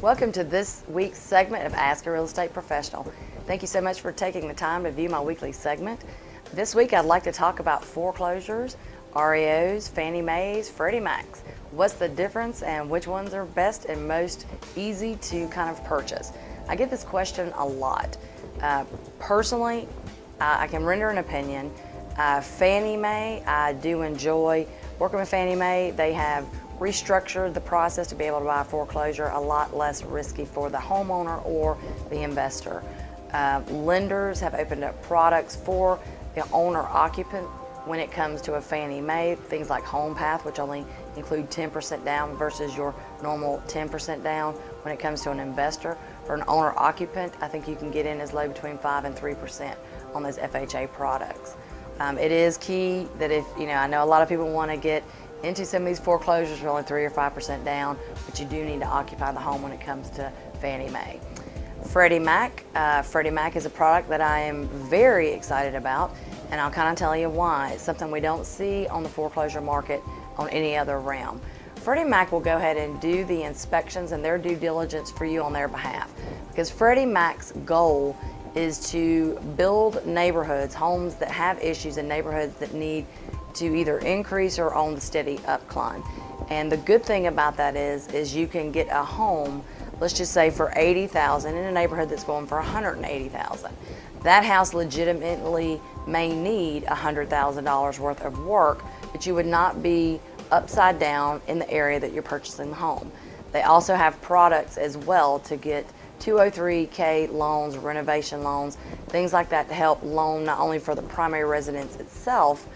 Welcome to this week's segment of Ask a Real Estate Professional. Thank you so much for taking the time to view my weekly segment. This week I'd like to talk about foreclosures, REOs, Fannie Mae's, Freddie Mac's. What's the difference and which ones are best and most easy to kind of purchase? I get this question a lot. Personally, I can render an opinion. Fannie Mae, I do enjoy working with Fannie Mae. They have restructured the process to be able to buy a foreclosure a lot less risky for the homeowner or the investor. Lenders have opened up products for the owner-occupant when it comes to a Fannie Mae, things like Home Path, which only include 10% down versus your normal 10% down. When it comes to an investor, for an owner-occupant, I think you can get in as low between 5 and 3% on those FHA products. It is key that if, I know a lot of people want to get into some of these foreclosures for only 3 or 5% down, but you do need to occupy the home when it comes to Fannie Mae. Freddie Mac. Freddie Mac is a product that I am very excited about, and I'll kind of tell you why. It's something we don't see on the foreclosure market on any other realm. Freddie Mac will go ahead and do the inspections and their due diligence for you on their behalf, because Freddie Mac's goal is to build neighborhoods, homes that have issues in neighborhoods that need to either increase or on the steady upcline. And the good thing about that is you can get a home, let's just say for $80,000 in a neighborhood that's going for $180,000. That house legitimately may need $100,000 worth of work, but you would not be upside down in the area that you're purchasing the home. They also have products as well to get 203K loans, renovation loans, things like that to help loan not only for the primary residence itself,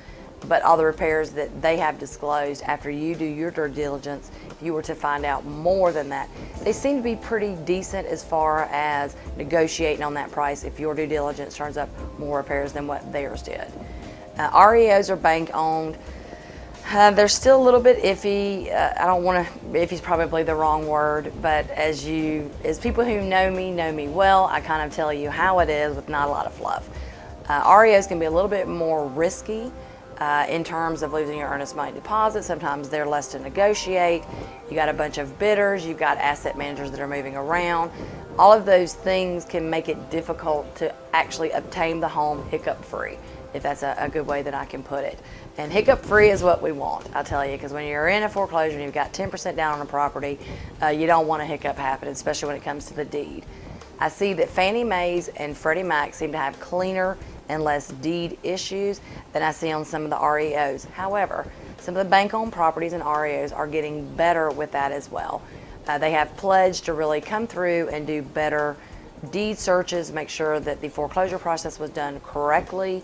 but all the repairs that they have disclosed after you do your due diligence. If you were to find out more than that, they seem to be pretty decent as far as negotiating on that price if your due diligence turns up more repairs than what theirs did. REOs are bank owned. They're still a little bit iffy. I don't want to, iffy's probably the wrong word, but as people who know me well, I kind of tell you how it is with not a lot of fluff. REOs can be a little bit more risky in terms of losing your earnest money deposit. Sometimes they're less to negotiate. You got a bunch of bidders, you've got asset managers that are moving around. All of those things can make it difficult to actually obtain the home hiccup free, if that's a good way that I can put it. And hiccup free is what we want, I'll tell you, because when you're in a foreclosure and you've got 10% down on a property, you don't want a hiccup happen, especially when it comes to the deed. I see that Fannie Mae's and Freddie Mac seem to have cleaner and less deed issues than I see on some of the REOs. However, some of the bank-owned properties and REOs are getting better with that as well. They have pledged to really come through and do better deed searches, make sure that the foreclosure process was done correctly,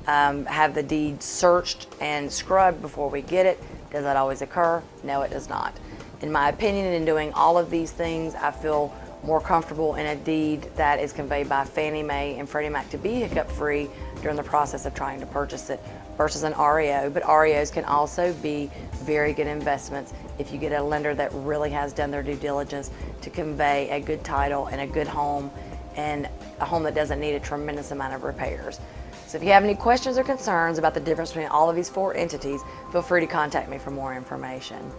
have the deed searched and scrubbed before we get it. Does that always occur? No, it does not. In my opinion, in doing all of these things, I feel more comfortable in a deed that is conveyed by Fannie Mae and Freddie Mac to be hiccup free during the process of trying to purchase it versus an REO. But REOs can also be very good investments if you get a lender that really has done their due diligence to convey a good title and a good home, and a home that doesn't need a tremendous amount of repairs. So if you have any questions or concerns about the difference between all of these four entities, feel free to contact me for more information.